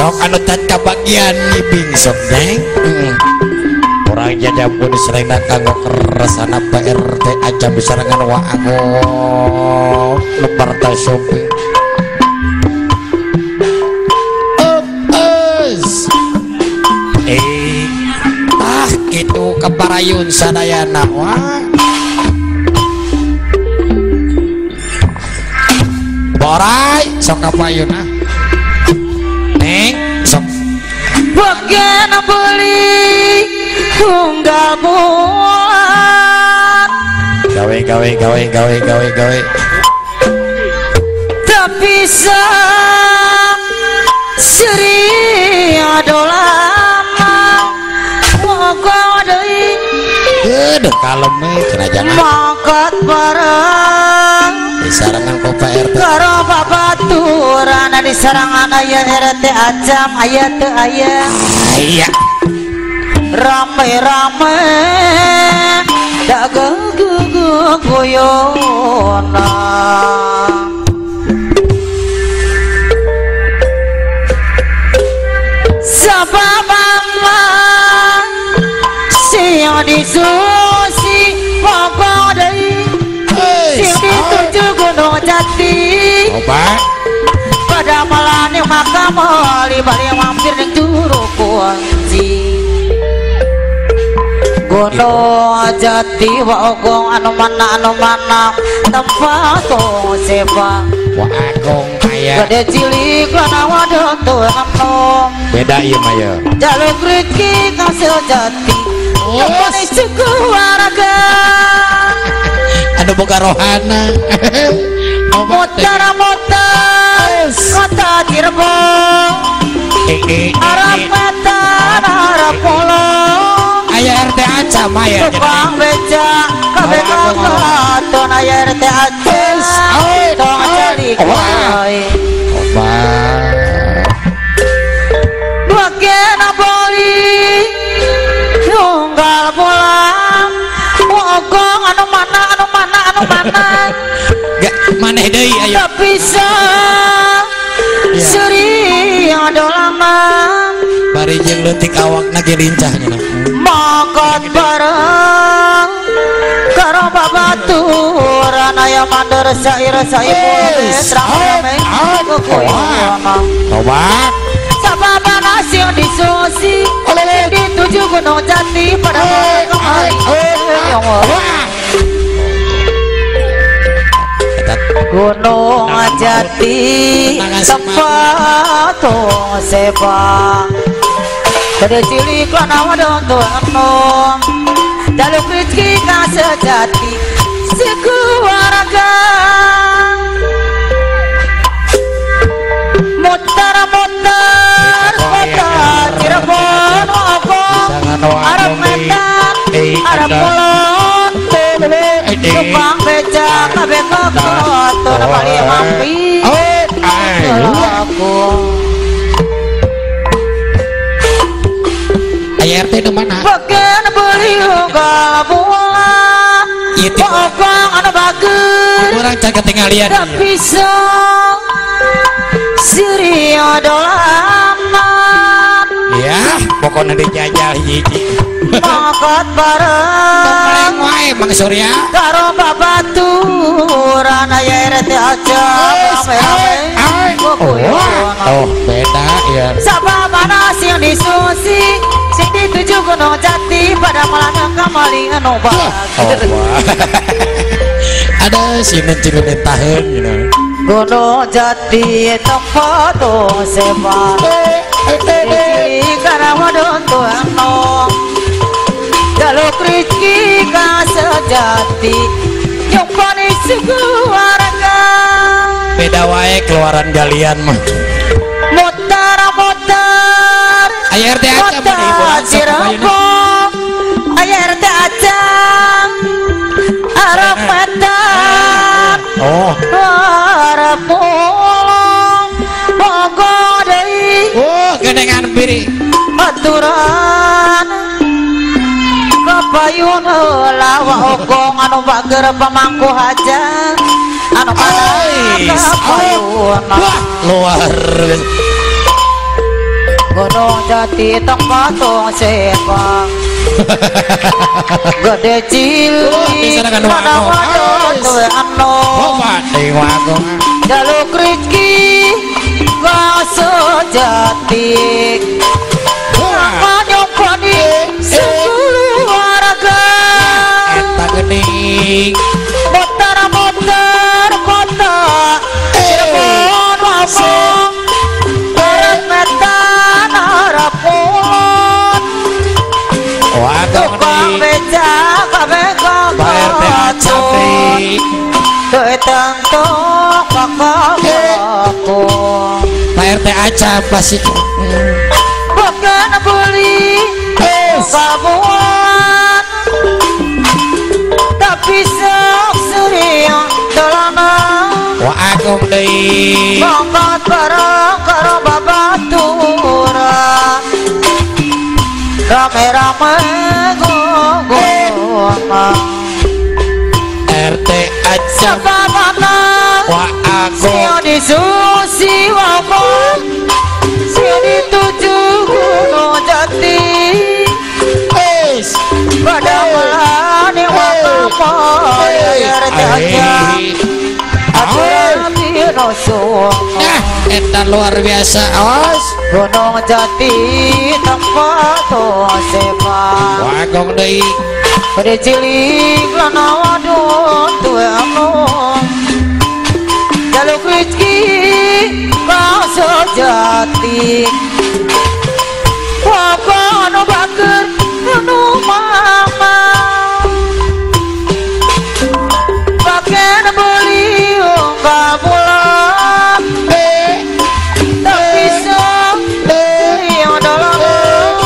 sok anu tan kabagian ibing sok deng orang jaja pun serena kanggo keresana PRT aja bisa dengan waango lebar shopping itu keparayun sadayana wah borai sok kapayun neng sok bagian beli unggal buat gawe tak bisa seri adolama mogok deui gede kalem cenah jangan mangkat bareng disarangan ku PRT karo babaturan di sarangan aya RT Acam aya teu aya iya rame-rame da goyona sababama sing disusi pokok deui sing dituju Gunung Jati obat pada malam yang makam bali mampir ning Juru Kunci Gunung Jati wa ogong anu mana tempat tong sepa wa agong aya gede cilik lana wadon tuh nom beda ieu mah ya jaluk rezeki ka sejati yang paling suku warga ada boga rohana motor kota Cirebon arah wetan arah pulau aya RT Acam aya tukang beca kabeh katon aya RT Acam tong cari wae obat bagian boli tunggal pulang mogong anu mana gak maneh deui aya tak bisa seri adolangan bari jeung leutik awakna ge lincah cenah mangkat bareng karo babaturan aya mandor sair rame obat sababana sing disusi dituju Gunung Jati pada kemari Gunung Jati tempat tong sepa gede cilik lana wadon tuh nom jaluk rezeki ka sejati sekeluarga muter kota Cirebon ogong arep medan arep kulon tukang beca kabeh kotor bali mampir aku aya RT di mana bagian beli unggal bulan ogong anu bageus orang jaga tinggalian tak bisa siri adolaman ya pokoknya dijajal hiji mangkat bareng wae Mang Surya karo babaturan aya RT Acam rame-rame oh beda ya sababana sing disusi sing dituju Gunung Jati pada malam kamalingan obat ada sini cilunin tahun gitu Gunung Jati tempat tong sepa karena wadon tuang nom jaluk rezeki ka sejati yang paling sekeluarga beda wae keluaran galian mah muter aya RT Acam kota Cirebon aya RT Acam arep wetan arep pulang mogok deui genengan biri aturan kapayun lawa ogong anu bager pamangku hajat anu kana kapayun luar Gunung Jati tempat tong sepang gede cilik mana wadon tuwe ano jaluk rezeki gak sejati nyoponi sekeluarga eta geuning motor kota Cirebon Wabong Barat Medan Harapun tukang beca kabeh kagotun tentu kakak aku Pak RT Acap pasti bukan beli kabuan tapi sok sering dolanan wa agung deui mangkat bareng karo babaturan rame-rame gonggongan RT Acap sababana wa agung sio disusi wabon sio dituju Gunung Jati pada malam yang wabon ya aja eta luar biasa os Gunung Jati tempat sepang wa agung deui pada cilik lana wadon tuwe anom jaluk rezeki kau sejati wabah anu bager anu mama bagian beli unggah pulang tapi sok yang dalam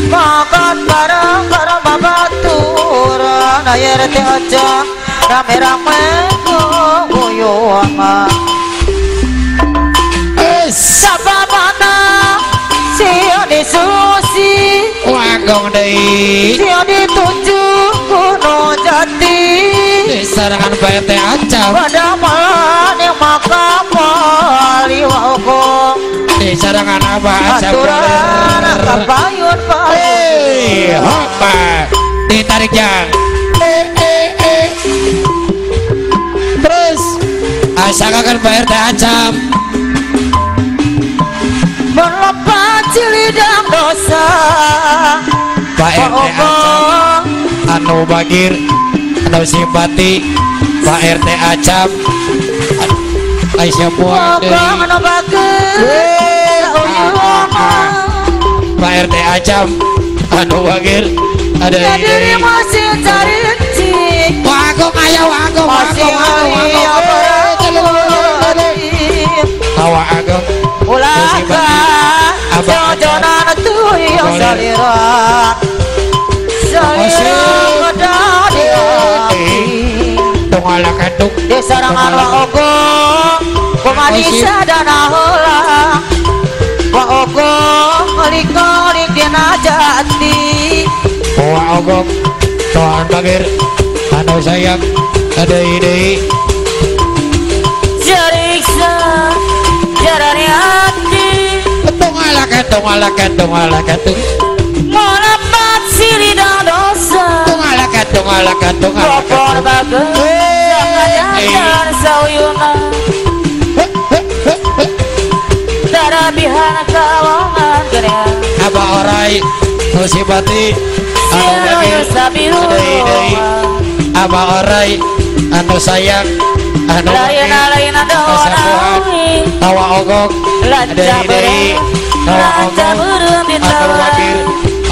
makan bareng bareng babaturan air teh aja rame-rame goyoan sababana sio disusi wa agung deui sio dituju Gunung Jati sarangan Pak RT Acap pada malam yang makam wali wauko sarangan Abah Acap aturan kapayun hei hopa ditarik jang terus asalkan Pak RT Acap melepas cilidang dosa Pak RT Acap anu bagir anu simpati Pak RT Acap Aisyah buat anu bager Pak RT Acap anu bagir ada diri masih cari cik wagung aya wagung masih hari tawa agung ulaga jojonan tuyul salira medali tungala kaduk di sarangan wa ogong pemanisa dana heula wa ogong ngelik-ngelik dina jati wa ogong Tuhan bagir anu sayang ada ide jariksa jarani hati tungala kaduk melepat silidang dosa tungala kaduk kopor bager jangan sauyuna tarabihan kawangan gerea Abah Orai musibati anu bagir ada ide Abah Orai anu sayang anu lain kesembuhan tawa ogok ada ide tawa ogok anu bagir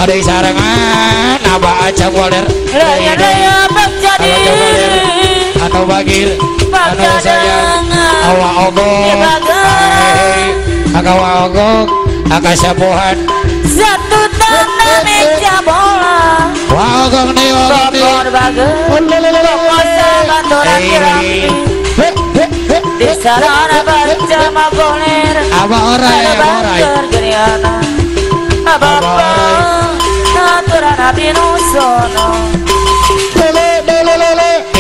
ada sarangan Abah Acap Waler anu bagir anu sayang tawa ogok akawa ogok akasembuhan satu tanah meja bola wa ogok nih kopor bager kokosa kantoran kirami di sarana baca maboler Abah Orai geriana abapa naturan api nusono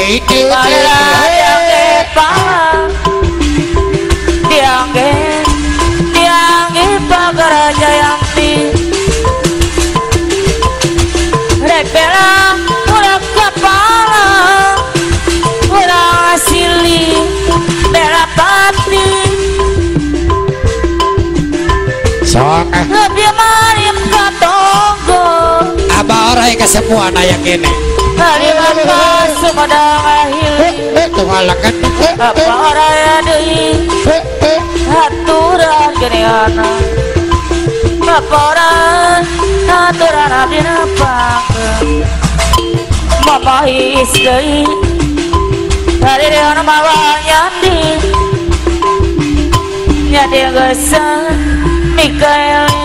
yang kepala diangge Sok Lebih marim katonggo abah orang kesemuan aya kene Kalimat sumedang ahili tungalakan Apa raya deui Haturan geneana Laporan Haturan abdi napangkeun Mamahis deui Dari dia mawa nyandi Nyandi geus Mikael